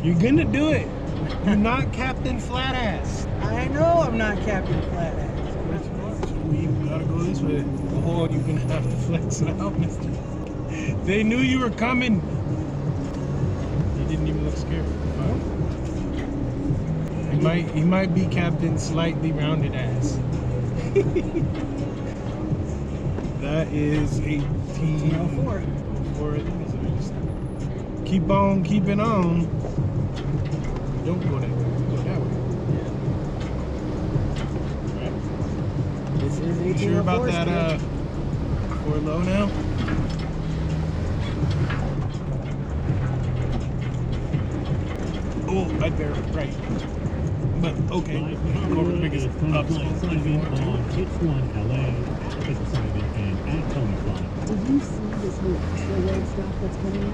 You're gonna do it. You're not Captain Flatass. I know I'm not Captain Flatass. We gotta go this way. Oh, you're gonna have to flex it out, mister. They knew you were coming. He didn't even look scared. He might be Captain Slightly Rounded Ass. That is 1804. Keep on keeping on. Don't go that way. Go that way. Yeah. Right. This is 1804. You sure about that? We're low now. Oh, right there, right. But okay, over the biggest ups. It's 1 LA, it's Simon and at Tony Fly. Did you see this new asteroid stuff that's coming out?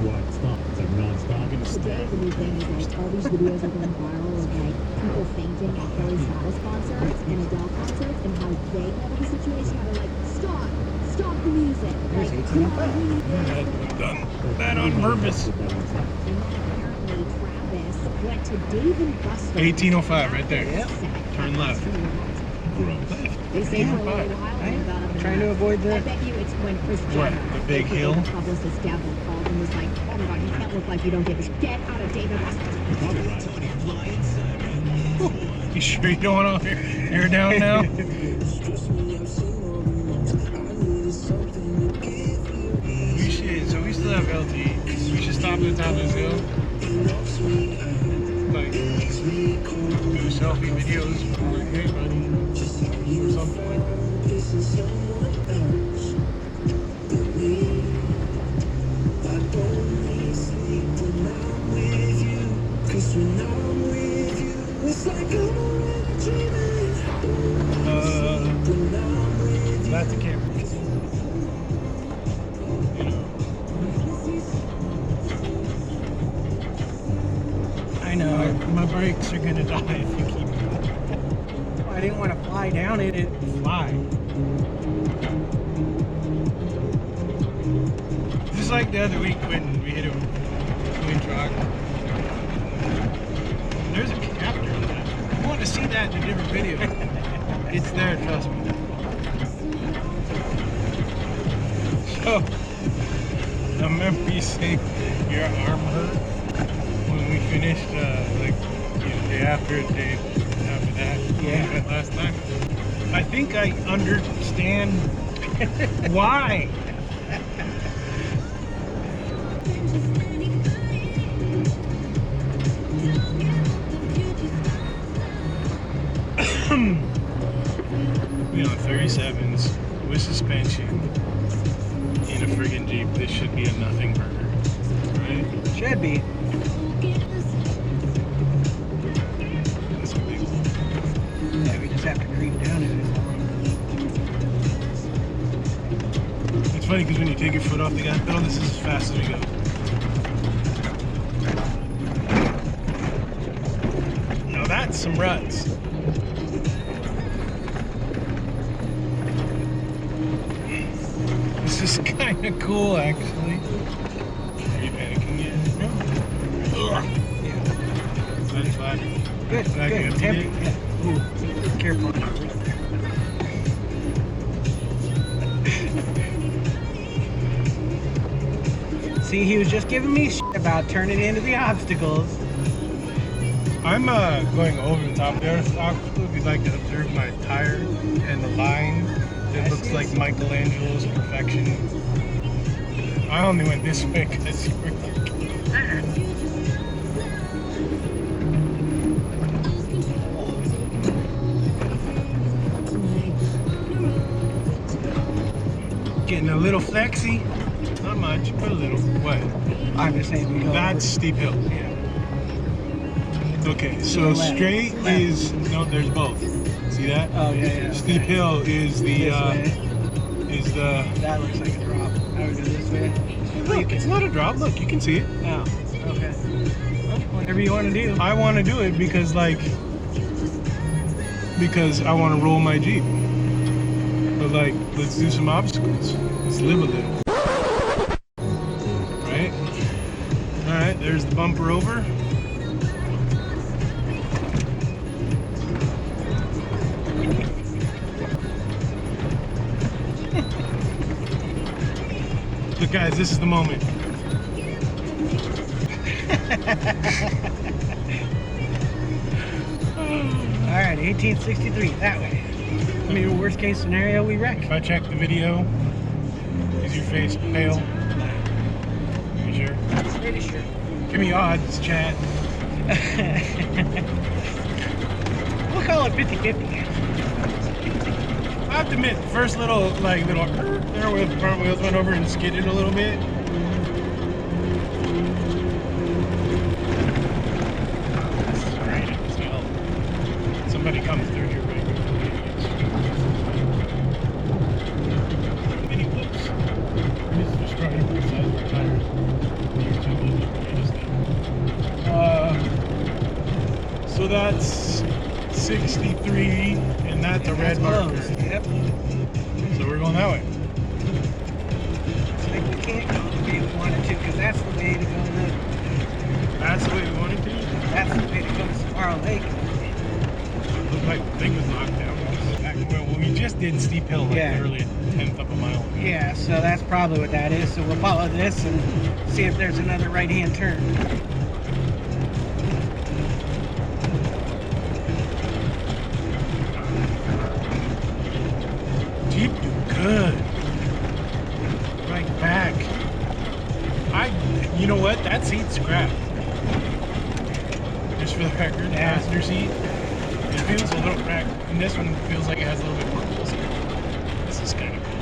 What stuff? It's like non-stop. Today the new thing is like all these videos are going viral of like people fainting at Harry Styles concerts and Adele concerts and how they handle the situation, how they're like, stop the music. There's Like, 1805. Done that on purpose. and then apparently Travis went to Dave and Buster's. 1805, right there. Yep. Turn left. They say for a little while I and got up am and trying to left. avoid I the... bet you it's when Chris What, Jenner, the big aka hill? the publicist devil, called and was like, oh my god, you can't look like you don't give a shit. Get out of Dave and Buster's. You sure you don't want to air down now? We still have LT. We should stop at the top of this hill. Like, do selfie videos for hey buddy, or something like that. That's a camera. You know. I know. My brakes are gonna die if you keep I didn't want to fly down it. It fly. Just like the other week when we hit a twin truck. There's a capture in that. I want to see that in a different video. It's there, trust me. So, I remember you saying your arm hurt when we finished, like, the day after that. Yeah. Last time. I think I understand why. You know, 37s with suspension in a friggin' Jeep. This should be a nothing burger, right? should be. That's a big one. Yeah, we just have to creep down it. It's funny because when you take your foot off the gas pedal, this is as fast as we go. Now that's some ruts. This is kind of cool, actually. Are you panicking yet? No. Ugh. Yeah. That's fine. Good, Back good. up to Temp- date. yeah. Ooh, careful. See, he was just giving me shit about turning into the obstacles. I'm going over the top there. If you'd like to observe my tire and the line, it looks like Michelangelo's perfection. I only went this way because you were getting a little flexy. Not much, but a little. What? I'm just saying we go. That's steep hill. Yeah. Okay, so Left. straight Left. is no. There's both. See that? Oh yeah. Steep hill is the This way. is the. That looks like a drop. I would go this way. Look, it's not a drop. Look, you can see it. Oh, okay. Well, whatever you want to do. I want to do it because I want to roll my Jeep. But like, let's do some obstacles. Let's live a little. Right? All right. There's the bumper over. Look, guys, this is the moment. Alright, 1863, that way. I mean, worst case scenario, we wreck. If I check the video, is your face pale? You sure? Pretty sure. Give me odds, chat. We'll call it 50-50. I have to admit, the first little there where the front wheels went over and skidded a little bit. This is great as hell. Somebody comes through here, right? Mini whoops. This is describing the size of our tires. You're too good to So that's 63, and that's a red marker. Close. Yep. So we're going that way. Like we can't go the way we wanted to, because that's the way to go to. That's the way we wanted to. That's the way to go to Sparrow Lake. Looked like the thing was knocked down. Well, we just did steep hill, like literally a tenth of a mile. Yeah, so that's probably what that is. So we'll follow this and see if there's another right-hand turn. Jeep do good. Right back. You know what? That seat's scrapped. Just for the record, passenger seat. It feels a little cracked, and this one feels like it has a little bit more pulse. This is kind of cool.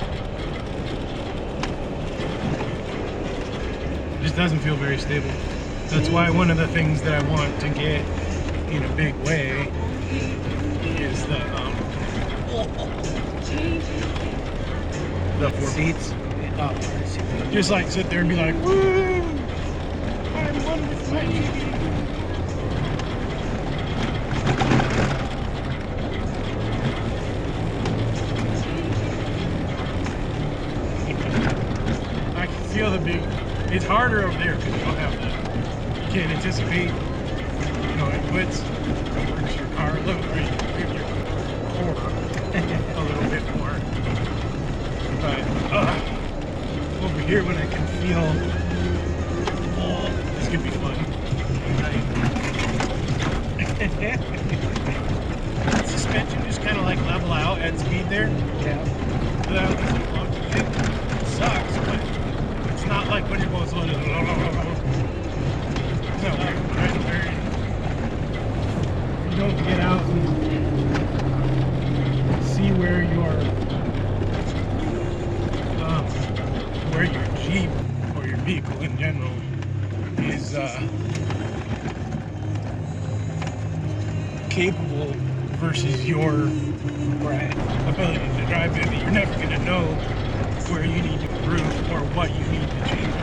It just doesn't feel very stable. That's why one of the things that I want to get in a big way is the four Seats. Oh, just like sit there and be like, woo! I'm one with my GD. I can feel the big. It's harder over there because you don't have the. You can't anticipate. You know, it puts works your car a little bit, your core a little bit more. But over here when I can feel, oh, this could be fun. Suspension just kind of like level out at speed there. yeah. Without this clunky thing. It sucks, but it's not like when you're going slow. It's not like you don't get out and see where your Jeep or your vehicle in general is capable versus your ability to drive it. You're never going to know where you need to improve or what you need to change.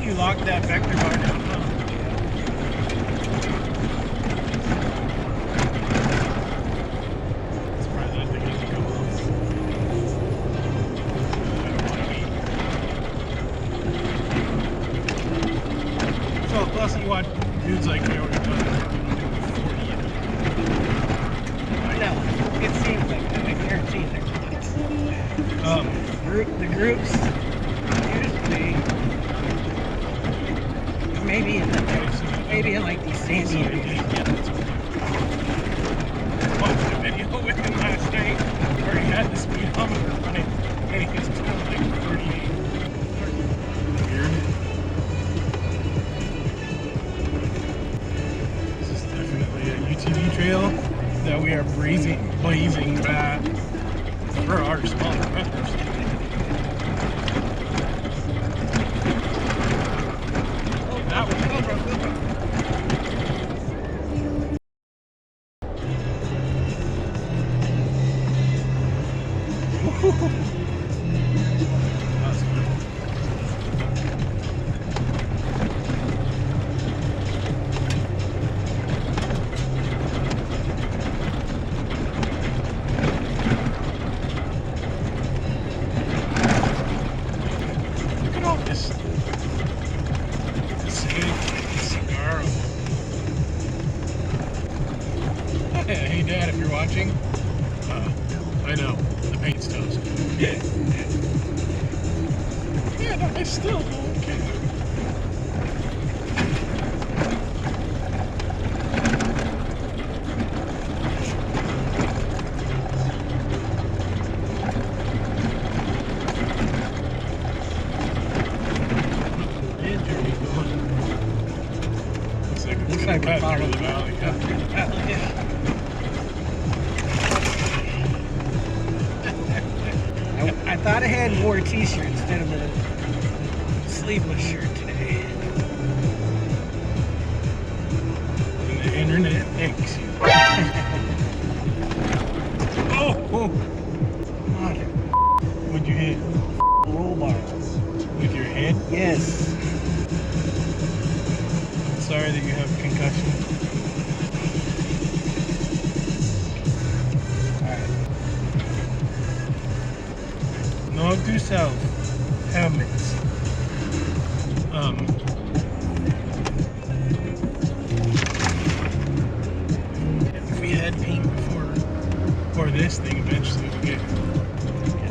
You lock that vector bar down. Plus, you watch dudes like me already done 40. No, it seems like that. I guarantee they're the groups usually maybe in like these sandy areas. I watched a video with him last night where he had the speedometer running and he was doing like 38. Weird. A UTV trail that we are blazing that for our small customers. Oh, that was Yeah, no, it's still okay. Looks like we're following the valley. I thought I had wore a t-shirt instead of a sleeveless shirt today. And the internet thanks you. Oh! What'd you hit? Roll bars. With your head? Yes. Sorry that you have concussion. Note to self, helmets. If we had paint before this thing, eventually we'll get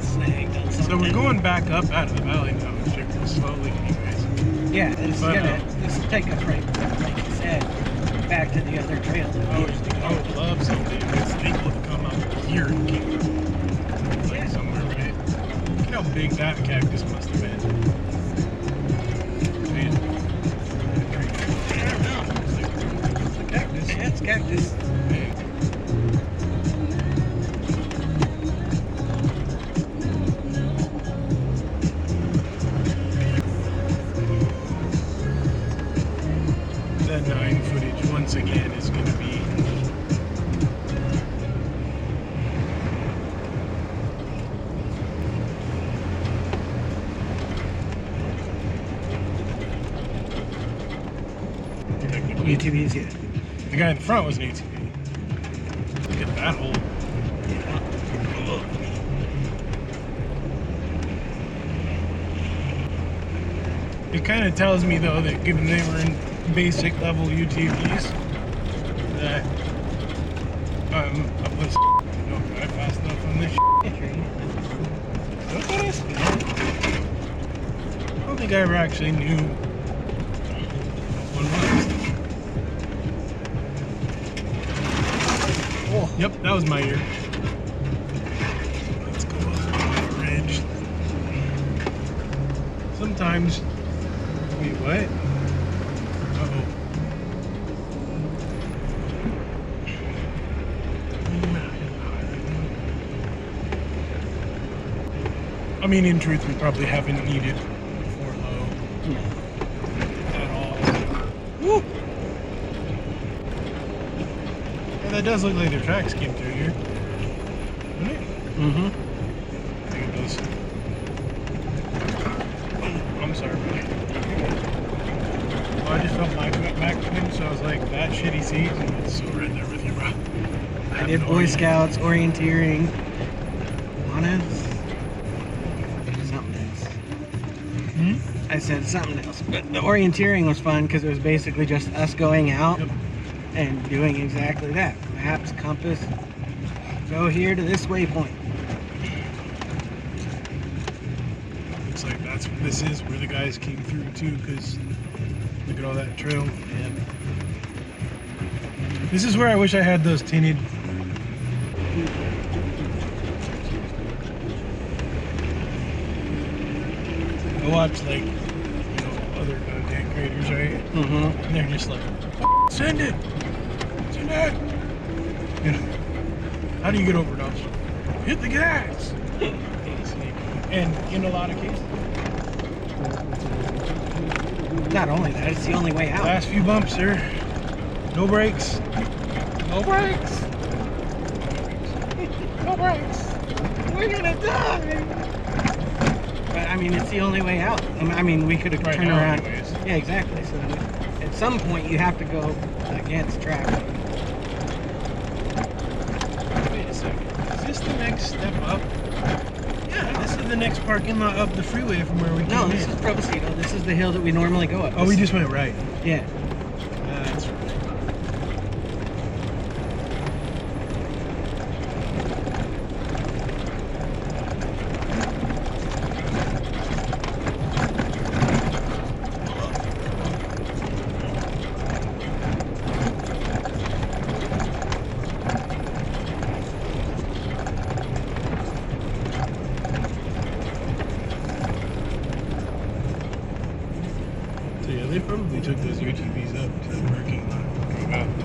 snagged on something. So we're going back up out of the valley now, slowly anyways. Yeah, this will take us right, like you said, back to the other trail. I would love someday with people to come up here and keep like somewhere, right? Look how big that cactus must have been. Man. I don't know. It's a cactus. Yeah, it's cactus. Man. That 9 footage once again is going to be technically UTVs, yeah. the guy in the front was an ATV. Look at that hole. It kind of tells me though that given they were in basic level UTVs that I was don't drive fast enough on this Look at us. I don't think I ever actually knew what one was. Oh, yep, that was my ear. Let's go up the ridge. Sometimes wait, what? Uh-oh. I mean, in truth, we probably haven't needed 4 low at all. Woo! Yeah, that does look like their tracks came through here. Doesn't it? Mm-hmm. I think it does. Oh, I'm sorry, buddy. Well, I just felt my back swing, so I was like, that shitty seat. It's so right there with you, bro. I did Boy Scouts, orienteering, honest. Something else. Hmm? I said something else. But the orienteering was fun because it was basically just us going out and doing exactly that. Maps, compass, go here to this waypoint. Looks like that's what this is, where the guys came through too, because look at all that trail. Yeah. This is where I wish I had those tinted. I watch like, other content creators, right? Mm-hmm. And they're just like, send it! Send it! How do you get over those? Hit the gas! And in a lot of cases, Not only that, it's the only way out. last few bumps, sir. No brakes. No brakes. No brakes. We're gonna die. But I mean, it's the only way out. I mean, we could have Right turned now, around. anyways. Yeah, exactly. So at some point, you have to go against traffic. Wait a second. Is this the next step up? Yeah, this is the next parking lot up the freeway from where we came No, in. this is Probecito. This is the hill that we normally go up. Oh, we just went right. Yeah. That's right. probably took those UTVs up to the parking lot. Wow.